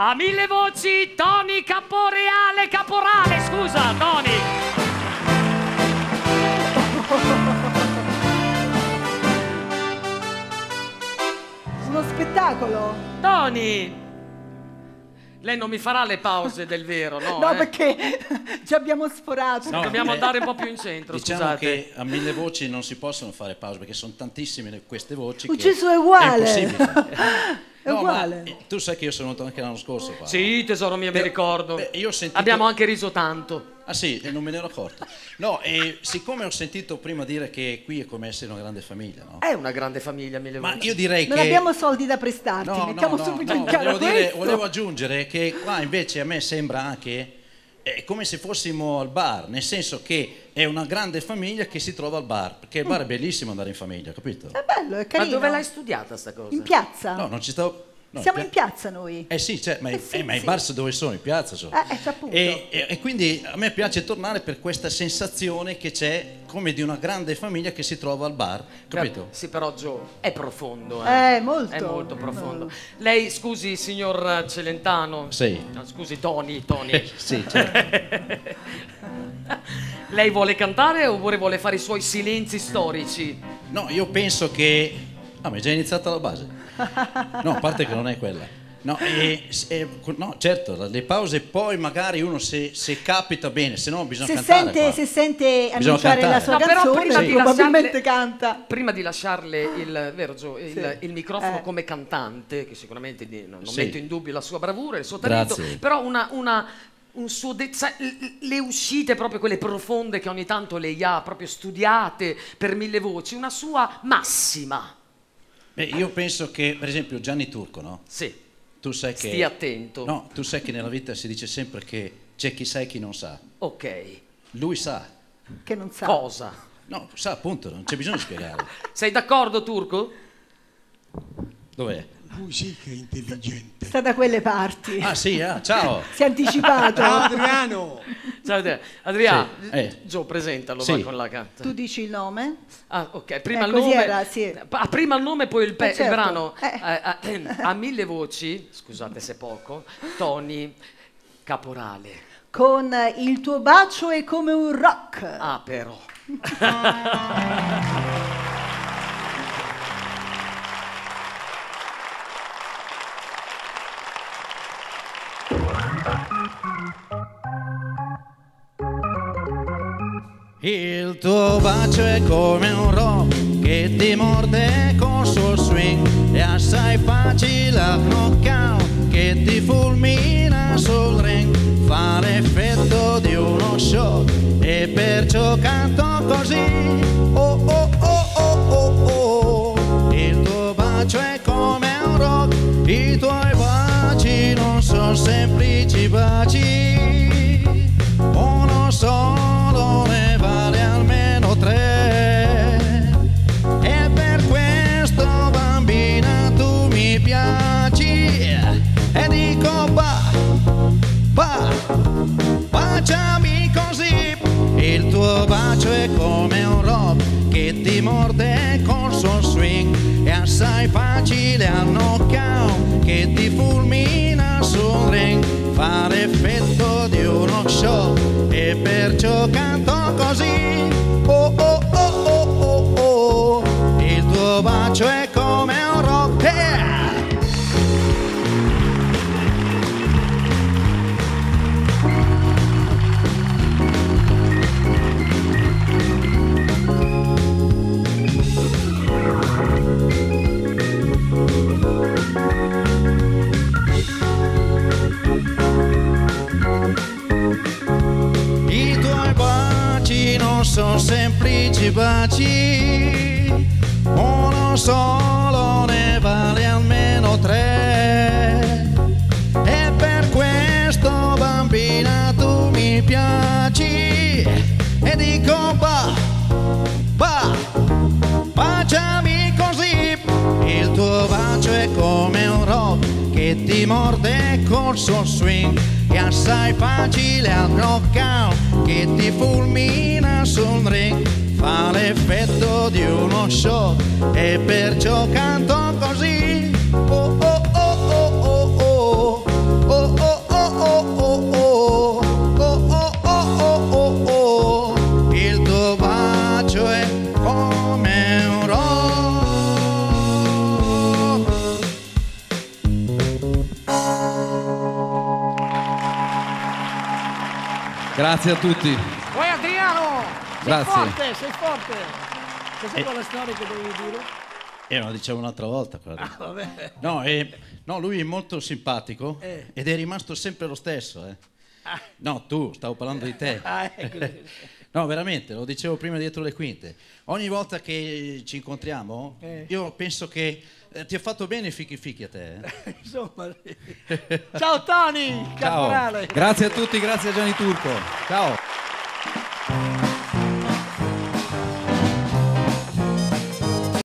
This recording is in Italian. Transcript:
A mille voci, Tony Caporeale Caporale. Scusa, Tony. Uno spettacolo. Tony. Lei non mi farà le pause del vero, no? No, perché ci abbiamo sforato. No, Dobbiamo andare un po' più in centro, diciamo scusate. che a mille voci non si possono fare pause perché sono tantissime queste voci. Gesù è uguale. È impossibile. È uguale. Ma tu sai che io sono venuto anche l'anno scorso qua. Sì, tesoro mio, mi ricordo. Io ho sentito... Abbiamo anche riso tanto. Ah sì, e non me ne ero accorto. No, e siccome ho sentito prima dire che qui è come essere una grande famiglia, no? È una grande famiglia, mille voci. Ma io direi Non che... abbiamo soldi da prestarti, mettiamo subito in chiaro questo. Volevo aggiungere che qua invece a me sembra anche come se fossimo al bar, nel senso che è una grande famiglia che si trova al bar, perché il bar è bellissimo andare in famiglia, capito? È bello, è carino. Ma dove l'hai studiata sta cosa? In piazza? No, non ci stavo... No, Siamo in piazza noi. sì, cioè, ma, sì, ma i sì. bar dove sono? In piazza sono. Appunto. E quindi a me piace tornare per questa sensazione che c'è come di una grande famiglia che si trova al bar, capito? Sì, però Gio, è profondo. Molto. È molto profondo. Lei, scusi, signor Celentano. Sì. No, scusi, Tony. Sì, certo. Lei vuole cantare o vuole fare i suoi silenzi storici? No, io penso che... Ah, ma è già iniziata la base. No, a parte che non è quella. No, no, certo, le pause poi magari uno se capita bene, se no bisogna cantare. Se sente Bisogna annunciare cantare. la sua No, però canzone, prima di probabilmente lasciarle- canta. Prima di lasciarle il, vero Gio, il microfono Eh. come cantante, che sicuramente non Sì. metto in dubbio la sua bravura e il suo talento, Grazie. però un suo le uscite proprio quelle profonde che ogni tanto lei ha proprio studiate per mille voci, una sua massima. Beh, io penso che, per esempio, Gianni Turco, no? Sì. Tu sai che... Stia attento. No, tu sai che nella vita si dice sempre che c'è chi sa e chi non sa. Ok. Lui sa. Che non sa. Cosa? No, sa appunto, non c'è bisogno di spiegare. Sei d'accordo, Turco? Dov'è? Musica intelligente. Sta da quelle parti. Ah sì, ciao. Si è anticipato. Ciao Adriano. Ciao, Adriano, Sì, Gio, presentalo, Sì. va con la canta. Tu dici il nome? Ah, ok, prima il così nome. era, sì. Prima il nome, poi il certo. brano. A mille voci, scusate se poco, Tony Caporale. Con il tuo bacio è come un rock. Ah, però. Il tuo bacio è come un rock che ti morde col suo swing. È assai facile a knockout che ti fulmina sul ring. Fa l'effetto di uno shock e perciò canto così. Oh oh oh oh oh oh. Il tuo bacio è come un rock. I tuoi baci non sono semplici baci. Uno solo ne vale almeno tre. E per questo bambina tu mi piaci. E dico baciami così. Il tuo bacio è come un rock che ti morde col suo swing. È assai facile al knockout che ti fulmina sul ring. Fa l'effetto di uno shock e perciò canto così. Oh oh oh oh oh oh. Il tuo bacio è come un rock. I tuoi baci non sono semplici baci, uno solo ne vale almeno tre. E per questo bambina tu mi piaci. E dico baciami così. Il tuo bacio è come un rock che ti morde col suo swing. È assai facile al knockout che ti fulmina sul ring. Fa l'effetto di uno shock e perciò canto così. Oh oh oh oh oh oh. Grazie a tutti. Poi Adriano, Grazie. sei forte. Cos'è quella storia che dovevi dire? Lo dicevo un'altra volta. Guarda. Vabbè. No, lui è molto simpatico ed è rimasto sempre lo stesso. No, tu, stavo parlando di te. Ecco. No, veramente, lo dicevo prima dietro le quinte. Ogni volta che ci incontriamo, io penso che ti ha fatto bene Fichi Fichi a te. Insomma. Ciao Tony, Ciao. caporale. Grazie a tutti, grazie a Gianni Turco. Ciao.